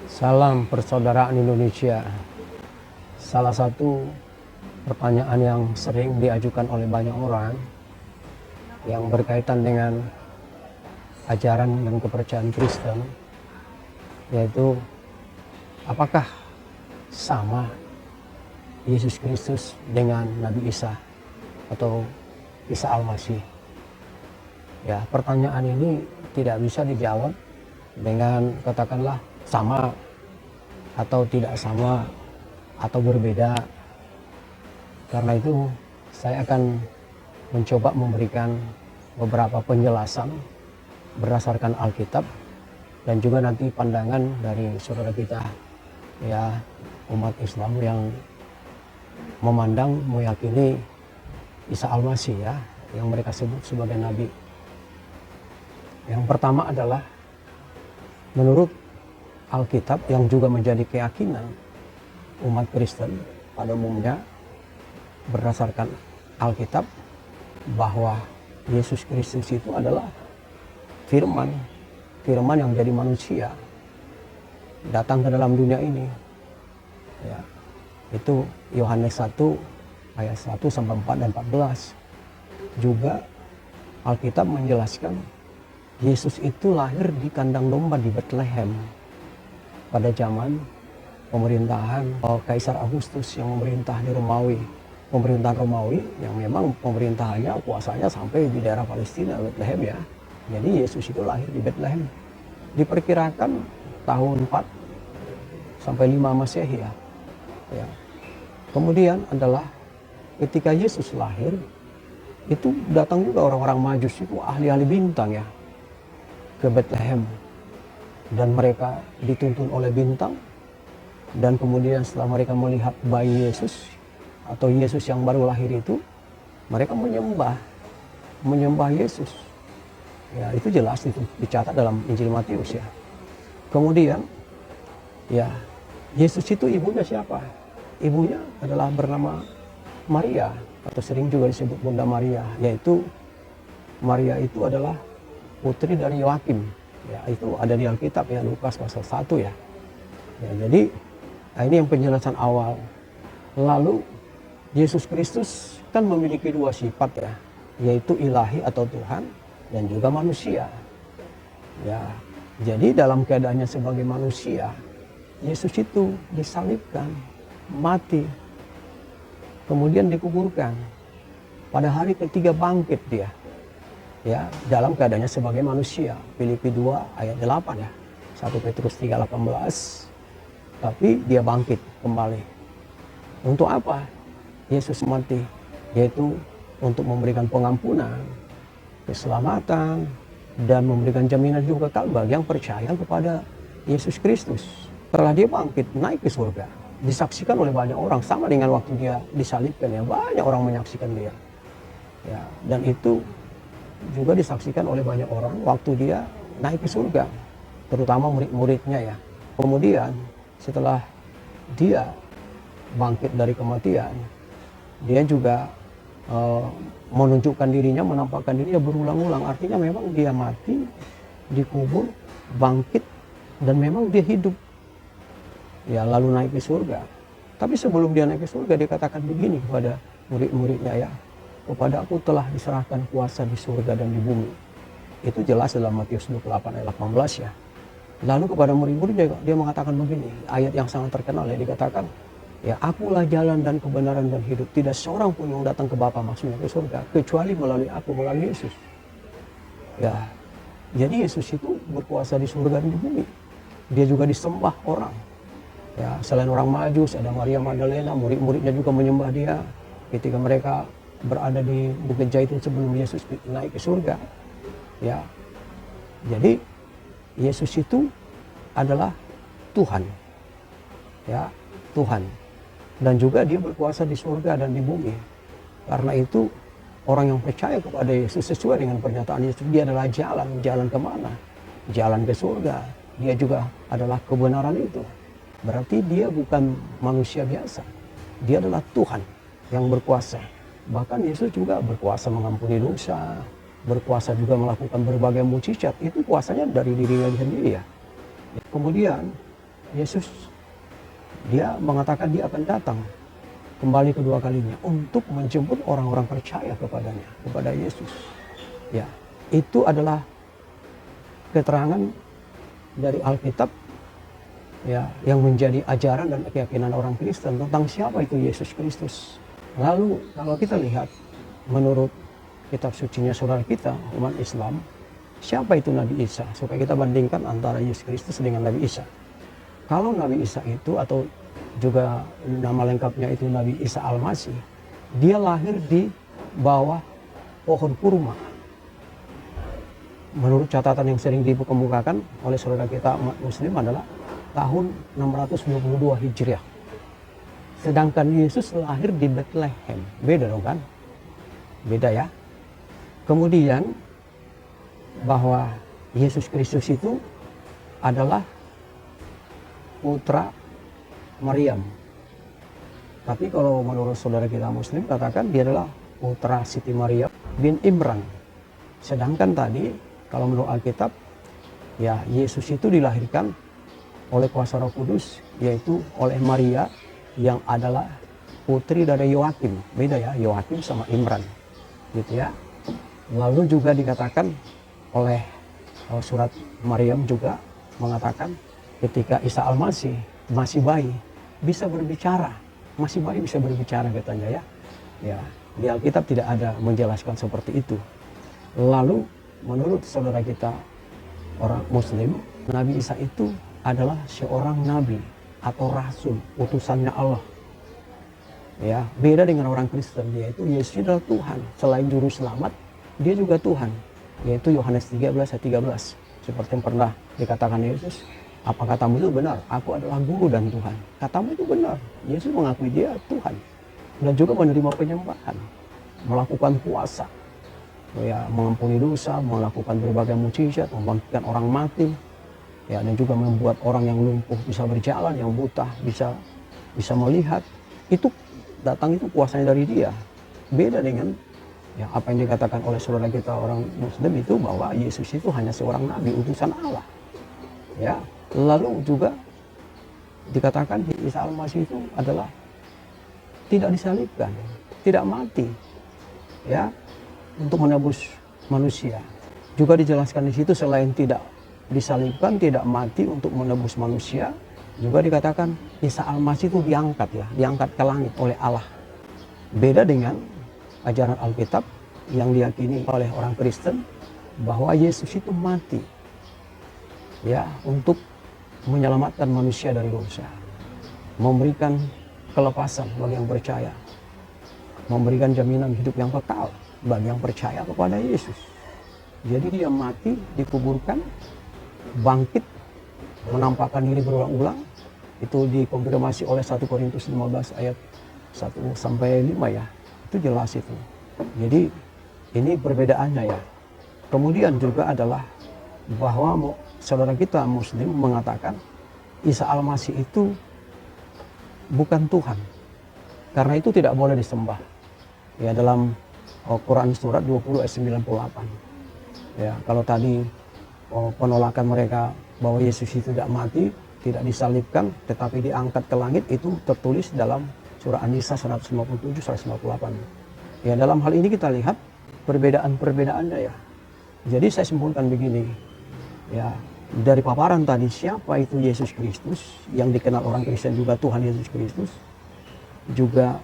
Salam persaudaraan Indonesia. Salah satu pertanyaan yang sering diajukan oleh banyak orang yang berkaitan dengan ajaran dan kepercayaan Kristen, yaitu apakah sama Yesus Kristus dengan Nabi Isa atau Isa Al-Masih? Ya, pertanyaan ini tidak bisa dijawab dengan katakanlah sama atau tidak sama atau berbeda. Karena itu saya akan mencoba memberikan beberapa penjelasan berdasarkan Alkitab dan juga nanti pandangan dari saudara kita, ya, umat Islam yang memandang, meyakini Isa Al-Masih, ya, yang mereka sebut sebagai Nabi. Yang pertama adalah menurut Alkitab yang juga menjadi keyakinan umat Kristen pada umumnya berdasarkan Alkitab, bahwa Yesus Kristus itu adalah firman yang jadi manusia datang ke dalam dunia ini. Ya, itu Yohanes 1 ayat 1 sampai 4 dan 14. Juga Alkitab menjelaskan Yesus itu lahir di kandang domba di Bethlehem pada zaman pemerintahan Kaisar Agustus yang memerintah di Romawi. Pemerintahan Romawi yang memang pemerintahannya, kuasanya sampai di daerah Palestina, Bethlehem, ya. Jadi Yesus itu lahir di Bethlehem. Diperkirakan tahun 4 sampai 5 Masehi, ya. Ya. Kemudian adalah ketika Yesus lahir, itu datang juga orang-orang Majus, itu ahli-ahli bintang, ya, ke Bethlehem. Dan mereka dituntun oleh bintang. Dan kemudian setelah mereka melihat bayi Yesus atau Yesus yang baru lahir itu, mereka menyembah Yesus. Ya, itu jelas, itu dicatat dalam Injil Matius, ya. Kemudian, ya, Yesus itu ibunya siapa? Ibunya adalah bernama Maria, atau sering juga disebut Bunda Maria, yaitu Maria itu adalah putri dari Yoakim. Ya, itu ada di Alkitab, ya, Lukas pasal 1, ya. Ya, jadi ini yang penjelasan awal. Lalu Yesus Kristus kan memiliki dua sifat, ya, yaitu ilahi atau Tuhan dan juga manusia. Ya, jadi dalam keadaannya sebagai manusia, Yesus itu disalibkan, mati, kemudian dikuburkan. Pada hari ketiga bangkit dia. Ya, dalam keadaannya sebagai manusia. Filipi 2 ayat 8, ya. 1 Petrus 3:18. Tapi dia bangkit kembali. Untuk apa Yesus mati? Yaitu untuk memberikan pengampunan, keselamatan, dan memberikan jaminan juga kekal bagi yang percaya kepada Yesus Kristus. Setelah dia bangkit, naik ke surga, disaksikan oleh banyak orang, sama dengan waktu dia disalibkan, ya, banyak orang menyaksikan dia. Ya, dan itu juga disaksikan oleh banyak orang waktu dia naik ke surga, terutama murid-muridnya, ya. Kemudian setelah dia bangkit dari kematian, dia juga menunjukkan dirinya, menampakkan dirinya berulang-ulang. Artinya memang dia mati, dikubur, bangkit, dan memang dia hidup. Ya, lalu naik ke surga. Tapi sebelum dia naik ke surga, dia katakan begini kepada murid-muridnya, ya, kepada aku telah diserahkan kuasa di surga dan di bumi. Itu jelas dalam Matius 28 ayat 18, ya. Lalu kepada murid-murid dia mengatakan begini, ayat yang sangat terkenal, ya, dikatakan, ya, akulah jalan dan kebenaran dan hidup. Tidak seorang pun yang datang ke Bapa, maksudnya ke surga, kecuali melalui aku, melalui Yesus. Ya, jadi Yesus itu berkuasa di surga dan di bumi. Dia juga disembah orang. Ya, selain orang Majus, ada Maria Magdalena, murid-muridnya juga menyembah dia ketika mereka berada di Bukit Zaitun sebelum Yesus naik ke surga. Ya, jadi Yesus itu adalah Tuhan, ya, Tuhan, dan juga dia berkuasa di surga dan di bumi. Karena itu orang yang percaya kepada Yesus sesuai dengan pernyataan Yesus, dia adalah jalan kemana? Jalan ke surga. Dia juga adalah kebenaran itu. Berarti dia bukan manusia biasa. Dia adalah Tuhan yang berkuasa. Bahkan Yesus juga berkuasa mengampuni dosa, berkuasa juga melakukan berbagai mukjizat. Itu kuasanya dari dirinya sendiri, ya. Kemudian Yesus dia mengatakan dia akan datang kembali kedua kalinya untuk menjemput orang-orang percaya kepadanya, kepada Yesus. Ya, itu adalah keterangan dari Alkitab ya, yang menjadi ajaran dan keyakinan orang Kristen tentang siapa itu Yesus Kristus. Lalu kalau kita lihat menurut kitab sucinya saudara kita umat Islam, siapa itu Nabi Isa? Supaya kita bandingkan antara Yesus Kristus dengan Nabi Isa. Kalau Nabi Isa itu, atau juga nama lengkapnya itu Nabi Isa Al-Masih, dia lahir di bawah pohon kurma. Menurut catatan yang sering dikemukakan oleh saudara kita umat Muslim adalah tahun 622 Hijriah. Sedangkan Yesus lahir di Bethlehem. Beda dong kan? Beda ya. Kemudian bahwa Yesus Kristus itu adalah putra Maryam. Tapi kalau menurut saudara kita Muslim katakan dia adalah putra Siti Maryam bin Imran. Sedangkan tadi kalau menurut Alkitab ya Yesus itu dilahirkan oleh kuasa Roh Kudus, yaitu oleh Maria yang adalah putri dari Yoakim. Beda ya, Yoakim sama Imran gitu ya. Lalu juga dikatakan oleh surat Maryam juga mengatakan ketika Isa Al-Masih masih bayi bisa berbicara, masih bayi bisa berbicara katanya ya. Ya, di Alkitab tidak ada menjelaskan seperti itu. Lalu menurut saudara kita orang Muslim, Nabi Isa itu adalah seorang nabi atau rasul, utusannya Allah. Ya, beda dengan orang Kristen, yaitu Yesus adalah Tuhan. Selain juru selamat, dia juga Tuhan, yaitu Yohanes 13 ayat 13. Seperti yang pernah dikatakan Yesus, apa katamu itu benar? Aku adalah guru dan Tuhan. Katamu itu benar. Yesus mengakui dia Tuhan. Dan juga menerima penyembahan, melakukan puasa, ya, mengampuni dosa, melakukan berbagai mukjizat, membangkitkan orang mati, ya, dan juga membuat orang yang lumpuh bisa berjalan, yang buta bisa melihat. Itu datang itu kuasanya dari dia. Beda dengan ya, apa yang dikatakan oleh saudara kita orang Muslim itu bahwa Yesus itu hanya seorang nabi utusan Allah. Ya, lalu juga dikatakan Isa Al-Masih itu adalah tidak disalibkan, tidak mati, ya, untuk menebus manusia. Juga dijelaskan di situ selain tidak disalibkan, tidak mati untuk menebus manusia, juga dikatakan Isa Al-Masih itu diangkat ya, diangkat ke langit oleh Allah. Beda dengan ajaran Alkitab yang diyakini oleh orang Kristen bahwa Yesus itu mati ya untuk menyelamatkan manusia dari dosa, memberikan kelepasan bagi yang percaya, memberikan jaminan hidup yang kekal bagi yang percaya kepada Yesus. Jadi dia mati, dikuburkan, bangkit, menampakkan diri berulang-ulang. Itu dikonfirmasi oleh 1 Korintus 15 ayat 1 sampai 5 ya. Itu jelas itu. Jadi ini perbedaannya ya. Kemudian juga adalah bahwa saudara kita Muslim mengatakan Isa Al-Masih itu bukan Tuhan. Karena itu tidak boleh disembah. Ya, dalam Quran surat 20 ayat 98. Ya, kalau tadi penolakan mereka bahwa Yesus itu tidak mati, tidak disalibkan, tetapi diangkat ke langit, itu tertulis dalam surah An-Nisa 157 158. Ya, dalam hal ini kita lihat perbedaan-perbedaannya ya. Jadi saya simpulkan begini, ya, dari paparan tadi siapa itu Yesus Kristus yang dikenal orang Kristen juga Tuhan Yesus Kristus, juga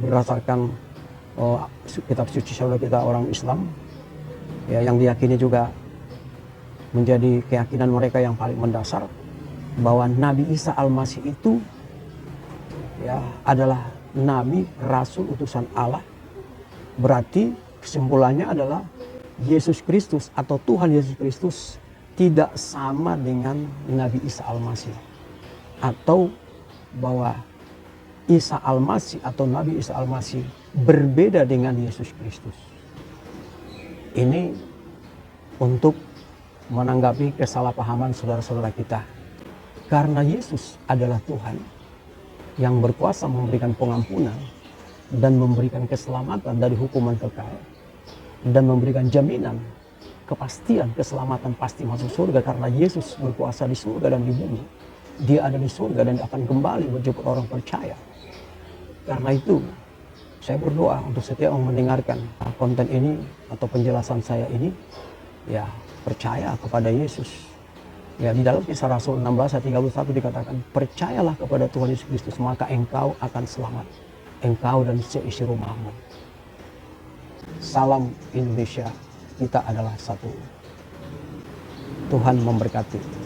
berdasarkan kitab suci saudara kita orang Islam, ya, yang diyakini juga menjadi keyakinan mereka yang paling mendasar bahwa Nabi Isa Al-Masih itu ya adalah nabi, rasul, utusan Allah. Berarti kesimpulannya adalah Yesus Kristus atau Tuhan Yesus Kristus tidak sama dengan Nabi Isa Al-Masih, atau bahwa Isa Al-Masih atau Nabi Isa Al-Masih berbeda dengan Yesus Kristus. Ini untuk menanggapi kesalahpahaman saudara-saudara kita. Karena Yesus adalah Tuhan yang berkuasa memberikan pengampunan dan memberikan keselamatan dari hukuman kekal dan memberikan jaminan kepastian keselamatan pasti masuk surga karena Yesus berkuasa di surga dan di bumi. dia ada di surga dan akan kembali menjemput orang percaya. Karena itu, saya berdoa untuk setiap yang mendengarkan konten ini atau penjelasan saya ini, ya percaya kepada Yesus. Ya, di dalam Kisah Rasul 16 ayat 31 dikatakan, percayalah kepada Tuhan Yesus Kristus, maka engkau akan selamat. Engkau dan seisi rumahmu. Salam Indonesia, kita adalah satu. Tuhan memberkati.